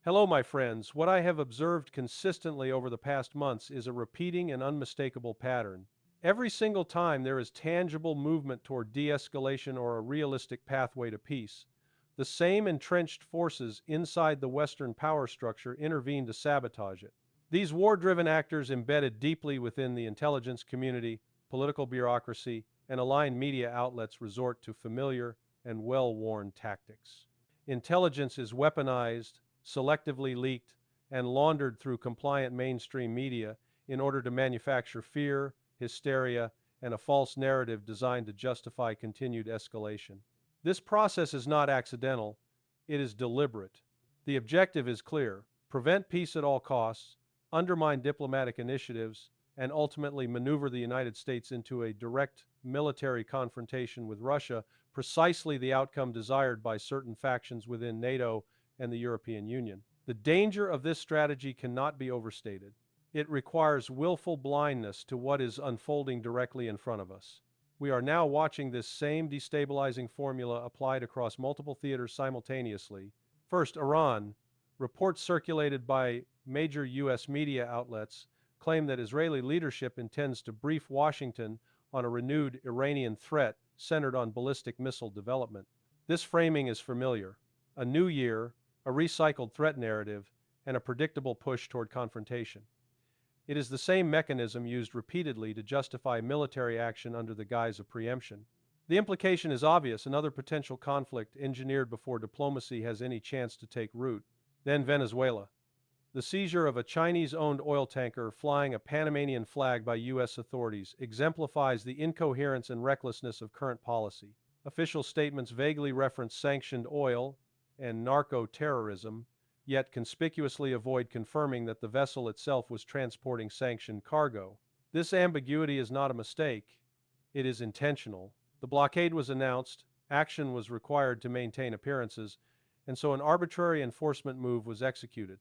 Hello, my friends. What I have observed consistently over the past months is a repeating and unmistakable pattern. Every single time there is tangible movement toward de-escalation or a realistic pathway to peace, the same entrenched forces inside the Western power structure intervene to sabotage it. These war-driven actors embedded deeply within the intelligence community, political bureaucracy, and aligned media outlets resort to familiar and well-worn tactics. Intelligence is weaponized, selectively leaked, and laundered through compliant mainstream media in order to manufacture fear, hysteria, and a false narrative designed to justify continued escalation. This process is not accidental, it is deliberate. The objective is clear: prevent peace at all costs, undermine diplomatic initiatives, and ultimately maneuver the United States into a direct military confrontation with Russia, precisely the outcome desired by certain factions within NATO and the European Union. The danger of this strategy cannot be overstated. It requires willful blindness to what is unfolding directly in front of us. We are now watching this same destabilizing formula applied across multiple theaters simultaneously. First, Iran. Reports circulated by major U.S. media outlets claim that Israeli leadership intends to brief Washington on a renewed Iranian threat centered on ballistic missile development. This framing is familiar: a new year, a recycled threat narrative, and a predictable push toward confrontation. It is the same mechanism used repeatedly to justify military action under the guise of preemption. The implication is obvious: another potential conflict engineered before diplomacy has any chance to take root. Then Venezuela. The seizure of a Chinese-owned oil tanker flying a Panamanian flag by U.S. authorities exemplifies the incoherence and recklessness of current policy. Official statements vaguely reference sanctioned oil and narco-terrorism, yet conspicuously avoid confirming that the vessel itself was transporting sanctioned cargo. This ambiguity is not a mistake, it is intentional. The blockade was announced, action was required to maintain appearances, and so an arbitrary enforcement move was executed.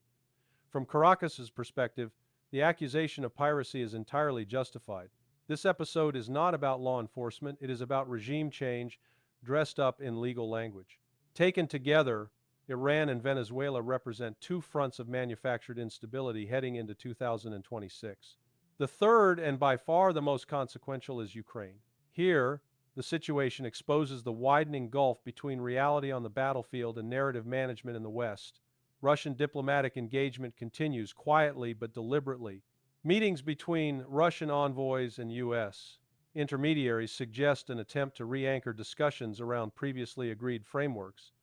From Caracas's perspective, the accusation of piracy is entirely justified. This episode is not about law enforcement, it is about regime change dressed up in legal language. Taken together, Iran and Venezuela represent two fronts of manufactured instability heading into 2026. The third, and by far the most consequential, is Ukraine. Here, the situation exposes the widening gulf between reality on the battlefield and narrative management in the West. Russian diplomatic engagement continues quietly but deliberately. Meetings between Russian envoys and U.S. intermediaries suggest an attempt to re-anchor discussions around previously agreed frameworks.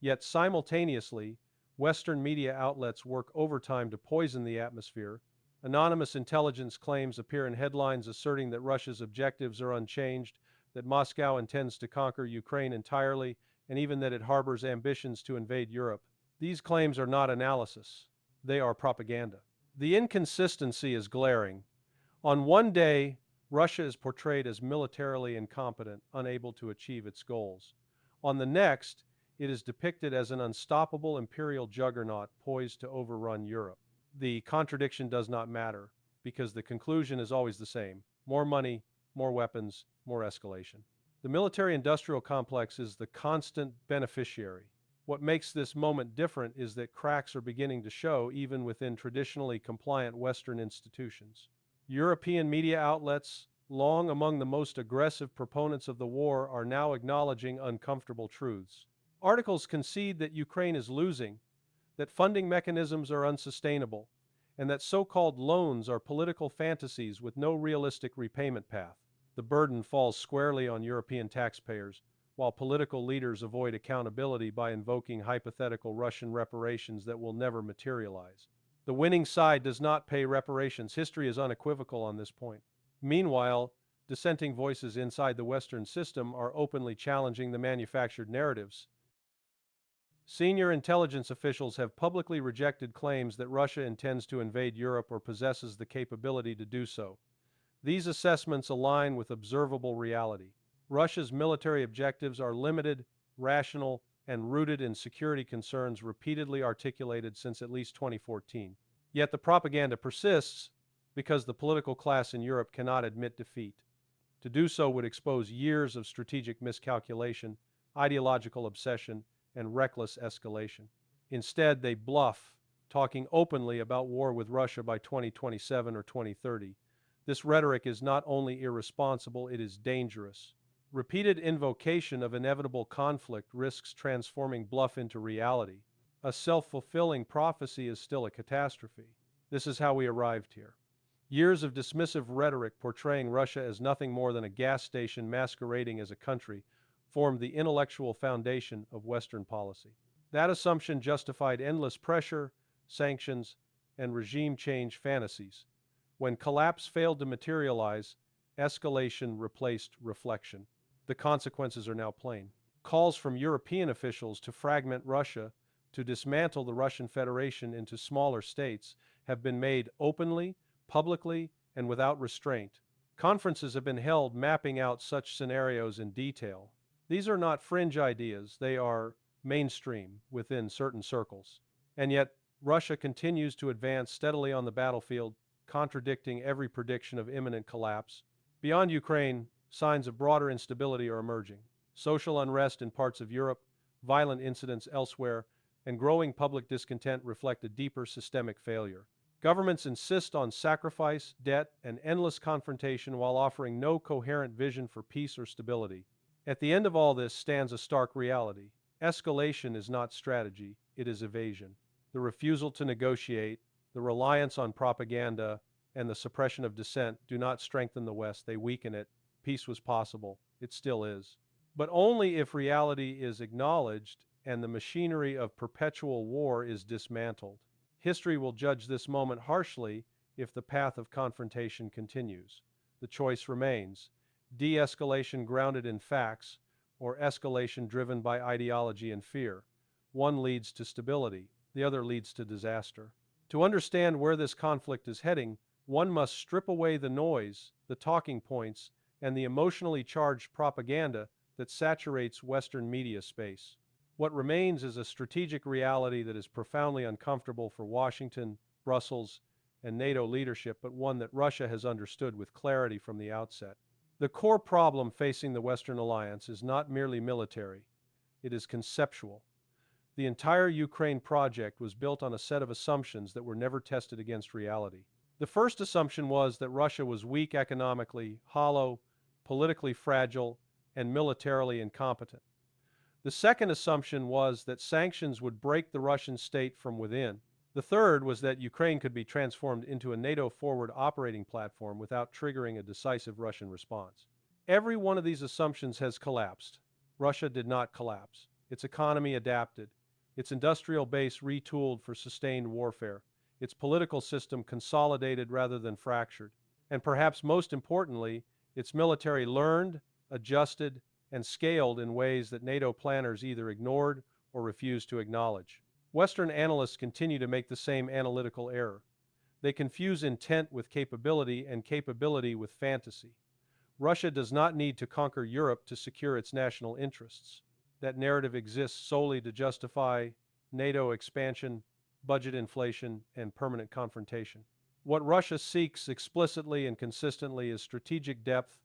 Yet simultaneously, Western media outlets work overtime to poison the atmosphere. Anonymous intelligence claims appear in headlines asserting that Russia's objectives are unchanged, that Moscow intends to conquer Ukraine entirely, and even that it harbors ambitions to invade Europe. These claims are not analysis, they are propaganda. The inconsistency is glaring. On one day, Russia is portrayed as militarily incompetent, unable to achieve its goals. On the next, it is depicted as an unstoppable imperial juggernaut poised to overrun Europe. The contradiction does not matter, because the conclusion is always the same: more money, more weapons, more escalation. The military-industrial complex is the constant beneficiary. What makes this moment different is that cracks are beginning to show even within traditionally compliant Western institutions. European media outlets, long among the most aggressive proponents of the war, are now acknowledging uncomfortable truths. Articles concede that Ukraine is losing, that funding mechanisms are unsustainable, and that so-called loans are political fantasies with no realistic repayment path. The burden falls squarely on European taxpayers, while political leaders avoid accountability by invoking hypothetical Russian reparations that will never materialize. The winning side does not pay reparations. History is unequivocal on this point. Meanwhile, dissenting voices inside the Western system are openly challenging the manufactured narratives. Senior intelligence officials have publicly rejected claims that Russia intends to invade Europe or possesses the capability to do so. These assessments align with observable reality. Russia's military objectives are limited, rational, and rooted in security concerns repeatedly articulated since at least 2014. Yet the propaganda persists because the political class in Europe cannot admit defeat. To do so would expose years of strategic miscalculation, ideological obsession, and reckless escalation. Instead, they bluff, talking openly about war with Russia by 2027 or 2030. This rhetoric is not only irresponsible, it is dangerous. Repeated invocation of inevitable conflict risks transforming bluff into reality. A self-fulfilling prophecy is still a catastrophe. This is how we arrived here. Years of dismissive rhetoric portraying Russia as nothing more than a gas station masquerading as a country formed the intellectual foundation of Western policy. That assumption justified endless pressure, sanctions, and regime change fantasies. When collapse failed to materialize, escalation replaced reflection. The consequences are now plain. Calls from European officials to fragment Russia, to dismantle the Russian Federation into smaller states, have been made openly, publicly, and without restraint. Conferences have been held mapping out such scenarios in detail. These are not fringe ideas, they are mainstream within certain circles. And yet, Russia continues to advance steadily on the battlefield, contradicting every prediction of imminent collapse. Beyond Ukraine, signs of broader instability are emerging. Social unrest in parts of Europe, violent incidents elsewhere, and growing public discontent reflect a deeper systemic failure. Governments insist on sacrifice, debt, and endless confrontation while offering no coherent vision for peace or stability. At the end of all this stands a stark reality. Escalation is not strategy, it is evasion. The refusal to negotiate, the reliance on propaganda, and the suppression of dissent do not strengthen the West, they weaken it. Peace was possible. It still is. But only if reality is acknowledged and the machinery of perpetual war is dismantled. History will judge this moment harshly if the path of confrontation continues. The choice remains: de-escalation grounded in facts or escalation driven by ideology and fear. One leads to stability, the other leads to disaster. To understand where this conflict is heading, one must strip away the noise, the talking points, and the emotionally charged propaganda that saturates Western media space. What remains is a strategic reality that is profoundly uncomfortable for Washington, Brussels, and NATO leadership, but one that Russia has understood with clarity from the outset. The core problem facing the Western alliance is not merely military, it is conceptual. The entire Ukraine project was built on a set of assumptions that were never tested against reality. The first assumption was that Russia was weak economically, hollow, politically fragile, and militarily incompetent. The second assumption was that sanctions would break the Russian state from within. The third was that Ukraine could be transformed into a NATO forward operating platform without triggering a decisive Russian response. Every one of these assumptions has collapsed. Russia did not collapse. Its economy adapted, its industrial base retooled for sustained warfare, its political system consolidated rather than fractured, and perhaps most importantly, its military learned, adjusted, and scaled in ways that NATO planners either ignored or refused to acknowledge. Western analysts continue to make the same analytical error. They confuse intent with capability and capability with fantasy. Russia does not need to conquer Europe to secure its national interests. That narrative exists solely to justify NATO expansion, budget inflation, and permanent confrontation. What Russia seeks explicitly and consistently is strategic depth,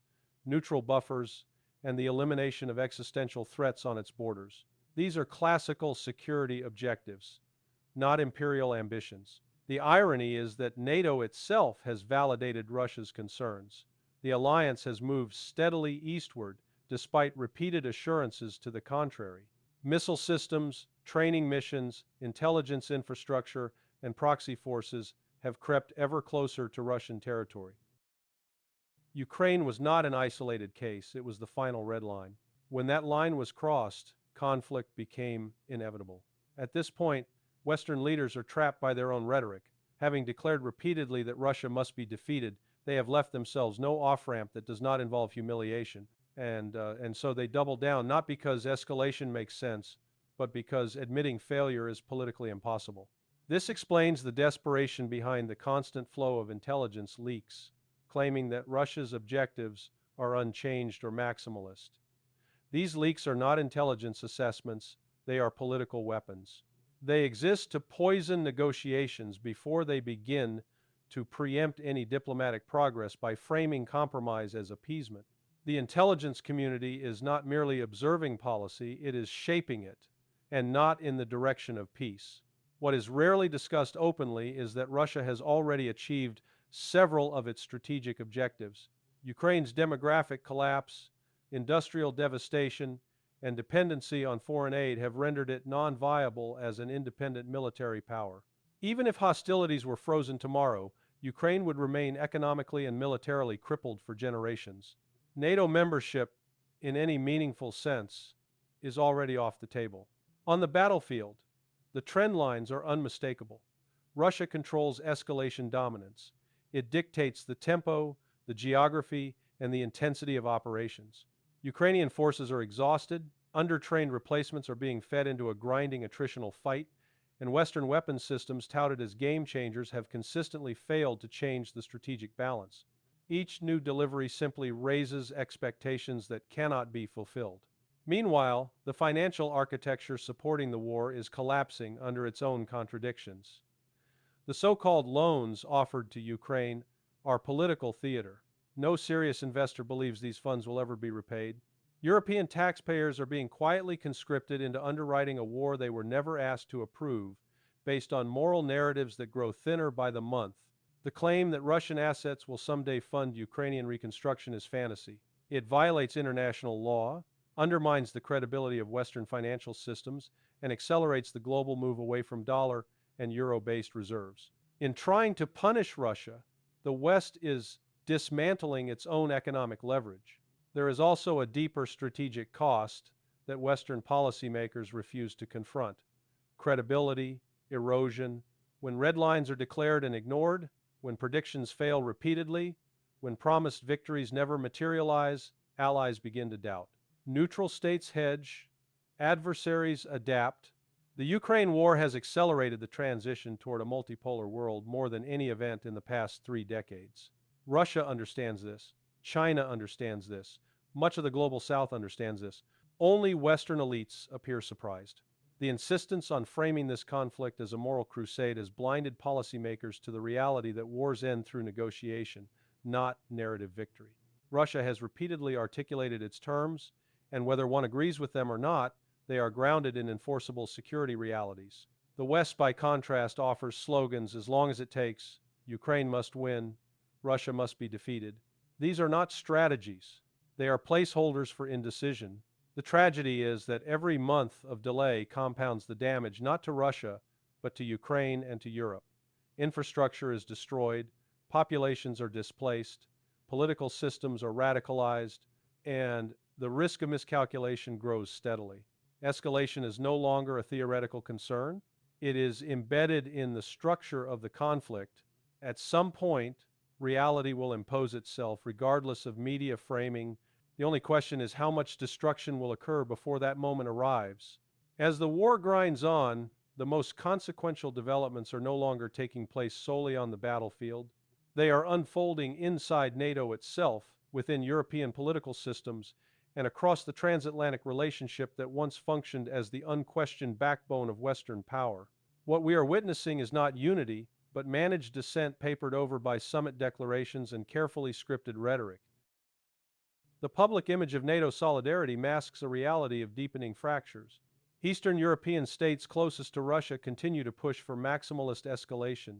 neutral buffers, and the elimination of existential threats on its borders. These are classical security objectives, not imperial ambitions. The irony is that NATO itself has validated Russia's concerns. The alliance has moved steadily eastward despite repeated assurances to the contrary. Missile systems, training missions, intelligence infrastructure, and proxy forces have crept ever closer to Russian territory. Ukraine was not an isolated case, it was the final red line. When that line was crossed, conflict became inevitable. At this point, Western leaders are trapped by their own rhetoric. Having declared repeatedly that Russia must be defeated, they have left themselves no off-ramp that does not involve humiliation. And so they double down, not because escalation makes sense, but because admitting failure is politically impossible. This explains the desperation behind the constant flow of intelligence leaks, claiming that Russia's objectives are unchanged or maximalist. These leaks are not intelligence assessments, they are political weapons. They exist to poison negotiations before they begin, to preempt any diplomatic progress by framing compromise as appeasement. The intelligence community is not merely observing policy, it is shaping it, and not in the direction of peace. What is rarely discussed openly is that Russia has already achieved several of its strategic objectives. Ukraine's demographic collapse, industrial devastation, and dependency on foreign aid have rendered it non-viable as an independent military power. Even if hostilities were frozen tomorrow, Ukraine would remain economically and militarily crippled for generations. NATO membership, in any meaningful sense, is already off the table. On the battlefield, the trend lines are unmistakable. Russia controls escalation dominance. It dictates the tempo, the geography, and the intensity of operations. Ukrainian forces are exhausted, undertrained replacements are being fed into a grinding attritional fight, and Western weapons systems touted as game changers have consistently failed to change the strategic balance. Each new delivery simply raises expectations that cannot be fulfilled. Meanwhile, the financial architecture supporting the war is collapsing under its own contradictions. The so-called loans offered to Ukraine are political theater. No serious investor believes these funds will ever be repaid. European taxpayers are being quietly conscripted into underwriting a war they were never asked to approve, based on moral narratives that grow thinner by the month. The claim that Russian assets will someday fund Ukrainian reconstruction is fantasy. It violates international law, undermines the credibility of Western financial systems, and accelerates the global move away from dollar and euro-based reserves. In trying to punish Russia, the West is dismantling its own economic leverage. There is also a deeper strategic cost that Western policymakers refuse to confront: credibility, erosion. When red lines are declared and ignored, when predictions fail repeatedly, when promised victories never materialize, allies begin to doubt. Neutral states hedge, adversaries adapt. The Ukraine war has accelerated the transition toward a multipolar world more than any event in the past 3 decades. Russia understands this. China understands this. Much of the global South understands this. Only Western elites appear surprised. The insistence on framing this conflict as a moral crusade has blinded policymakers to the reality that wars end through negotiation, not narrative victory. Russia has repeatedly articulated its terms, and whether one agrees with them or not, they are grounded in enforceable security realities. The West, by contrast, offers slogans: as long as it takes, Ukraine must win, Russia must be defeated. These are not strategies. They are placeholders for indecision. The tragedy is that every month of delay compounds the damage not to Russia, but to Ukraine and to Europe. Infrastructure is destroyed, populations are displaced, political systems are radicalized, and the risk of miscalculation grows steadily. Escalation is no longer a theoretical concern. It is embedded in the structure of the conflict. At some point, reality will impose itself, regardless of media framing. The only question is how much destruction will occur before that moment arrives. As the war grinds on, the most consequential developments are no longer taking place solely on the battlefield. They are unfolding inside NATO itself, within European political systems, and across the transatlantic relationship that once functioned as the unquestioned backbone of Western power. What we are witnessing is not unity, but managed dissent papered over by summit declarations and carefully scripted rhetoric. The public image of NATO solidarity masks a reality of deepening fractures. Eastern European states closest to Russia continue to push for maximalist escalation,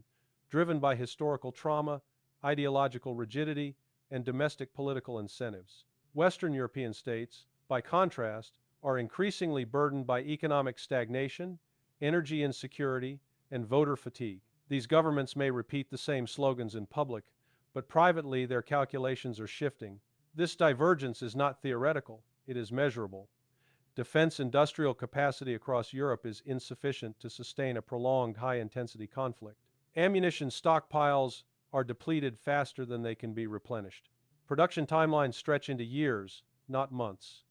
driven by historical trauma, ideological rigidity, and domestic political incentives. Western European states, by contrast, are increasingly burdened by economic stagnation, energy insecurity, and voter fatigue. These governments may repeat the same slogans in public, but privately their calculations are shifting. This divergence is not theoretical, it is measurable. Defense industrial capacity across Europe is insufficient to sustain a prolonged high-intensity conflict. Ammunition stockpiles are depleted faster than they can be replenished. Production timelines stretch into years, not months.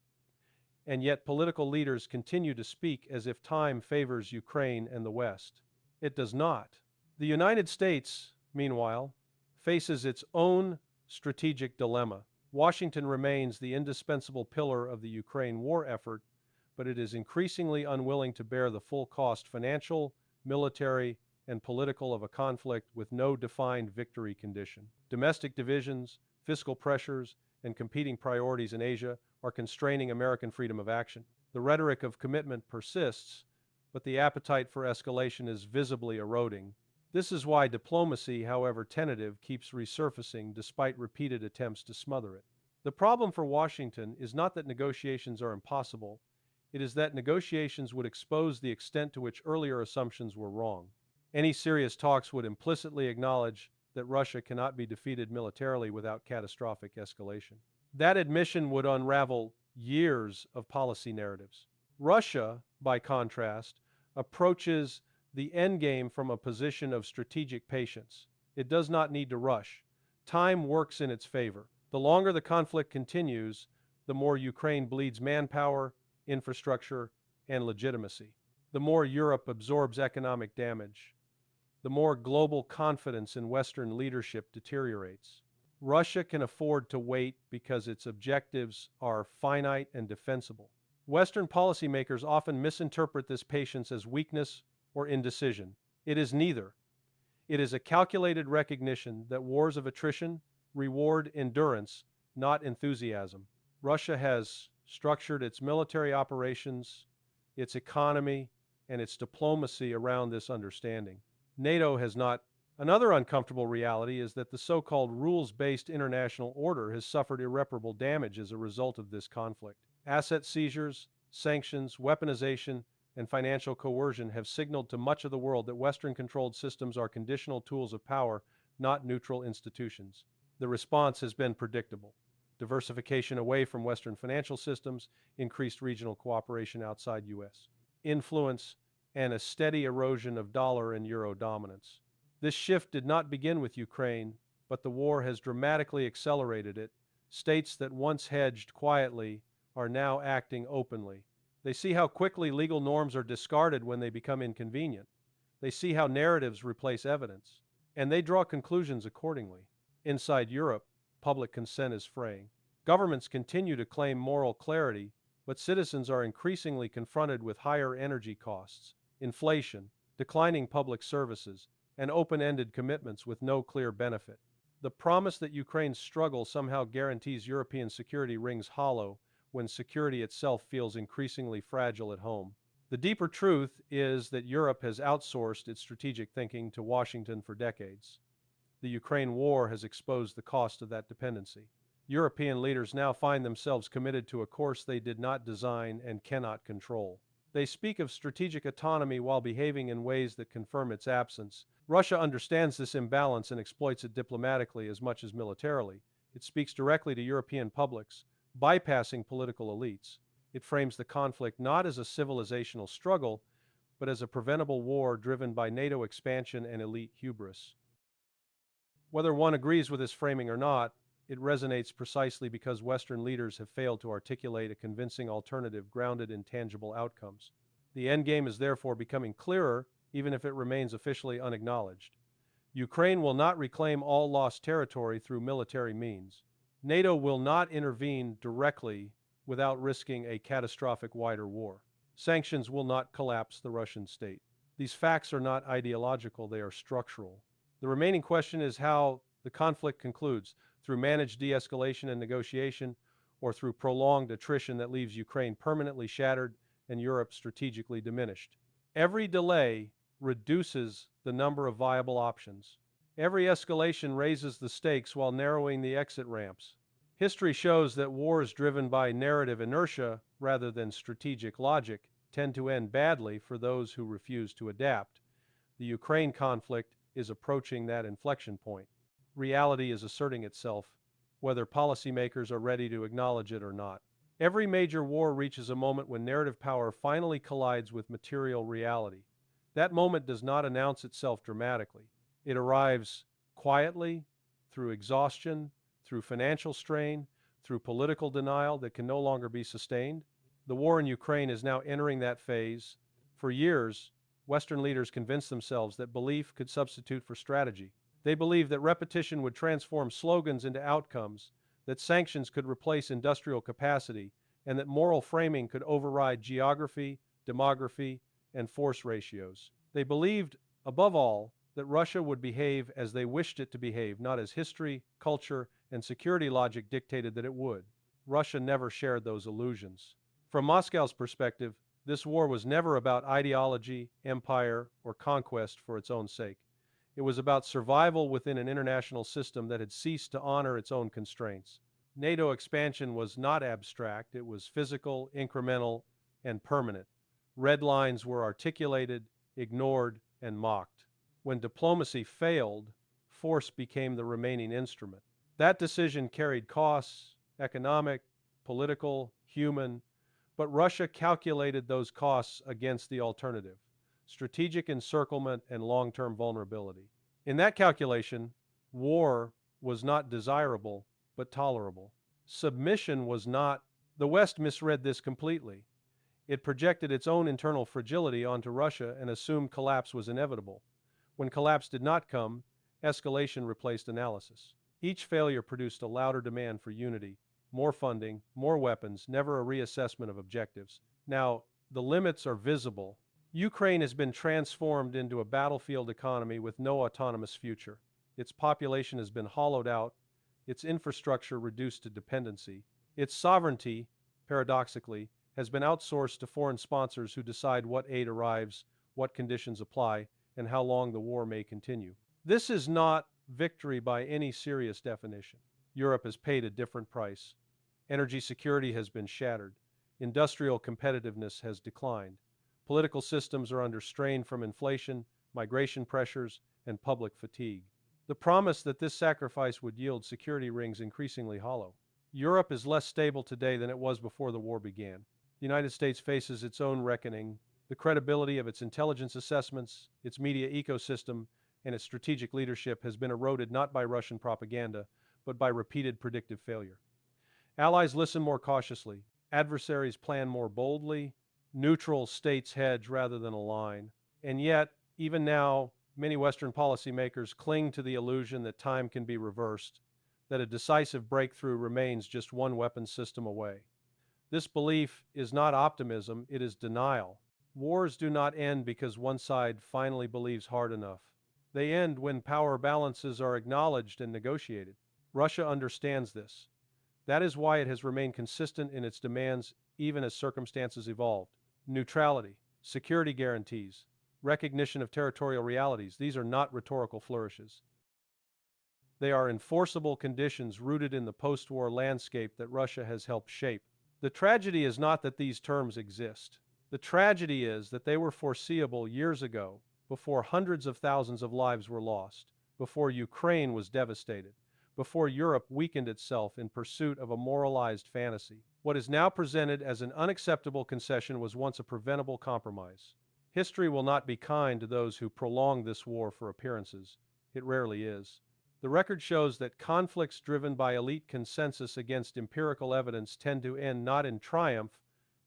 And yet political leaders continue to speak as if time favors Ukraine and the West. It does not. The United States, meanwhile, faces its own strategic dilemma. Washington remains the indispensable pillar of the Ukraine war effort, but it is increasingly unwilling to bear the full cost, financial, military, and political, of a conflict with no defined victory condition. Domestic divisions, fiscal pressures, and competing priorities in Asia are constraining American freedom of action. The rhetoric of commitment persists, but the appetite for escalation is visibly eroding. This is why diplomacy, however tentative, keeps resurfacing despite repeated attempts to smother it. The problem for Washington is not that negotiations are impossible, it is that negotiations would expose the extent to which earlier assumptions were wrong. Any serious talks would implicitly acknowledge that Russia cannot be defeated militarily without catastrophic escalation. That admission would unravel years of policy narratives. Russia, by contrast, approaches the endgame from a position of strategic patience. It does not need to rush. Time works in its favor. The longer the conflict continues, the more Ukraine bleeds manpower, infrastructure, and legitimacy. The more Europe absorbs economic damage. The more global confidence in Western leadership deteriorates. Russia can afford to wait because its objectives are finite and defensible. Western policymakers often misinterpret this patience as weakness or indecision. It is neither. It is a calculated recognition that wars of attrition reward endurance, not enthusiasm. Russia has structured its military operations, its economy, and its diplomacy around this understanding. NATO has not. Another uncomfortable reality is that the so-called rules-based international order has suffered irreparable damage as a result of this conflict. Asset seizures, sanctions, weaponization, and financial coercion have signaled to much of the world that Western-controlled systems are conditional tools of power, not neutral institutions. The response has been predictable. Diversification away from Western financial systems, increased regional cooperation outside U.S. influence, and a steady erosion of dollar and euro dominance. This shift did not begin with Ukraine, but the war has dramatically accelerated it. States that once hedged quietly are now acting openly. They see how quickly legal norms are discarded when they become inconvenient. They see how narratives replace evidence, and they draw conclusions accordingly. Inside Europe, public consent is fraying. Governments continue to claim moral clarity, but citizens are increasingly confronted with higher energy costs, inflation, declining public services, and open-ended commitments with no clear benefit. The promise that Ukraine's struggle somehow guarantees European security rings hollow when security itself feels increasingly fragile at home. The deeper truth is that Europe has outsourced its strategic thinking to Washington for decades. The Ukraine war has exposed the cost of that dependency. European leaders now find themselves committed to a course they did not design and cannot control. They speak of strategic autonomy while behaving in ways that confirm its absence. Russia understands this imbalance and exploits it diplomatically as much as militarily. It speaks directly to European publics, bypassing political elites. It frames the conflict not as a civilizational struggle, but as a preventable war driven by NATO expansion and elite hubris. Whether one agrees with this framing or not, it resonates precisely because Western leaders have failed to articulate a convincing alternative grounded in tangible outcomes. The endgame is therefore becoming clearer, even if it remains officially unacknowledged. Ukraine will not reclaim all lost territory through military means. NATO will not intervene directly without risking a catastrophic wider war. Sanctions will not collapse the Russian state. These facts are not ideological, they are structural. The remaining question is how the conflict concludes, through managed de-escalation and negotiation, or through prolonged attrition that leaves Ukraine permanently shattered and Europe strategically diminished. Every delay reduces the number of viable options. Every escalation raises the stakes while narrowing the exit ramps. History shows that wars driven by narrative inertia rather than strategic logic tend to end badly for those who refuse to adapt. The Ukraine conflict is approaching that inflection point. Reality is asserting itself, whether policymakers are ready to acknowledge it or not. Every major war reaches a moment when narrative power finally collides with material reality. That moment does not announce itself dramatically. It arrives quietly, through exhaustion, through financial strain, through political denial that can no longer be sustained. The war in Ukraine is now entering that phase. For years, Western leaders convinced themselves that belief could substitute for strategy. They believed that repetition would transform slogans into outcomes, that sanctions could replace industrial capacity, and that moral framing could override geography, demography, and force ratios. They believed, above all, that Russia would behave as they wished it to behave, not as history, culture, and security logic dictated that it would. Russia never shared those illusions. From Moscow's perspective, This war was never about ideology, empire, or conquest for its own sake. It was about survival within an international system that had ceased to honor its own constraints. NATO expansion was not abstract, it was physical, incremental, and permanent. Red lines were articulated, ignored, and mocked. When diplomacy failed, force became the remaining instrument. That decision carried costs, economic, political, human, but Russia calculated those costs against the alternative: strategic encirclement and long-term vulnerability. In that calculation, war was not desirable, but tolerable. Submission was not. The West misread this completely. It projected its own internal fragility onto Russia and assumed collapse was inevitable. When collapse did not come, escalation replaced analysis. Each failure produced a louder demand for unity, more funding, more weapons, never a reassessment of objectives. Now, the limits are visible. Ukraine has been transformed into a battlefield economy with no autonomous future. Its population has been hollowed out, its infrastructure reduced to dependency. Its sovereignty, paradoxically, has been outsourced to foreign sponsors who decide what aid arrives, what conditions apply, and how long the war may continue. This is not victory by any serious definition. Europe has paid a different price. Energy security has been shattered. Industrial competitiveness has declined. Political systems are under strain from inflation, migration pressures, and public fatigue. The promise that this sacrifice would yield security rings increasingly hollow. Europe is less stable today than it was before the war began. The United States faces its own reckoning. The credibility of its intelligence assessments, its media ecosystem, and its strategic leadership has been eroded not by Russian propaganda, but by repeated predictive failure. Allies listen more cautiously. Adversaries plan more boldly. Neutral states hedge rather than align. And yet, even now, many Western policymakers cling to the illusion that time can be reversed, that a decisive breakthrough remains just one weapons system away. This belief is not optimism, it is denial. Wars do not end because one side finally believes hard enough. They end when power balances are acknowledged and negotiated. Russia understands this. That is why it has remained consistent in its demands even as circumstances evolved. Neutrality, security guarantees, recognition of territorial realities, these are not rhetorical flourishes. They are enforceable conditions rooted in the post-war landscape that Russia has helped shape. The tragedy is not that these terms exist. The tragedy is that they were foreseeable years ago, before hundreds of thousands of lives were lost, before Ukraine was devastated, before Europe weakened itself in pursuit of a moralized fantasy. What is now presented as an unacceptable concession was once a preventable compromise. History will not be kind to those who prolong this war for appearances. It rarely is. The record shows that conflicts driven by elite consensus against empirical evidence tend to end not in triumph,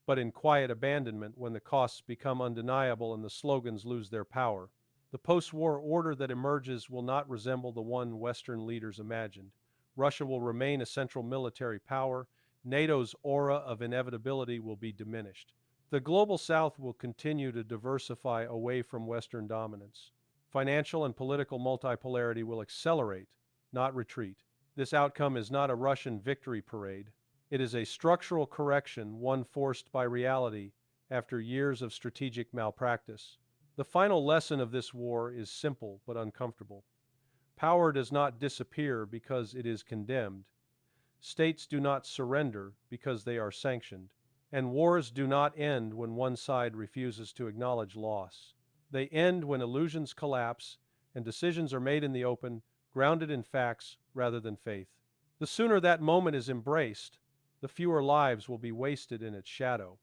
but in quiet abandonment when the costs become undeniable and the slogans lose their power. The post-war order that emerges will not resemble the one Western leaders imagined. Russia will remain a central military power. NATO's aura of inevitability will be diminished. The global South will continue to diversify away from Western dominance. Financial and political multipolarity will accelerate, not retreat. This outcome is not a Russian victory parade. It is a structural correction, one forced by reality after years of strategic malpractice. The final lesson of this war is simple but uncomfortable. Power does not disappear because it is condemned. States do not surrender because they are sanctioned. And wars do not end when one side refuses to acknowledge loss. They end when illusions collapse and decisions are made in the open, grounded in facts rather than faith. The sooner that moment is embraced, the fewer lives will be wasted in its shadow.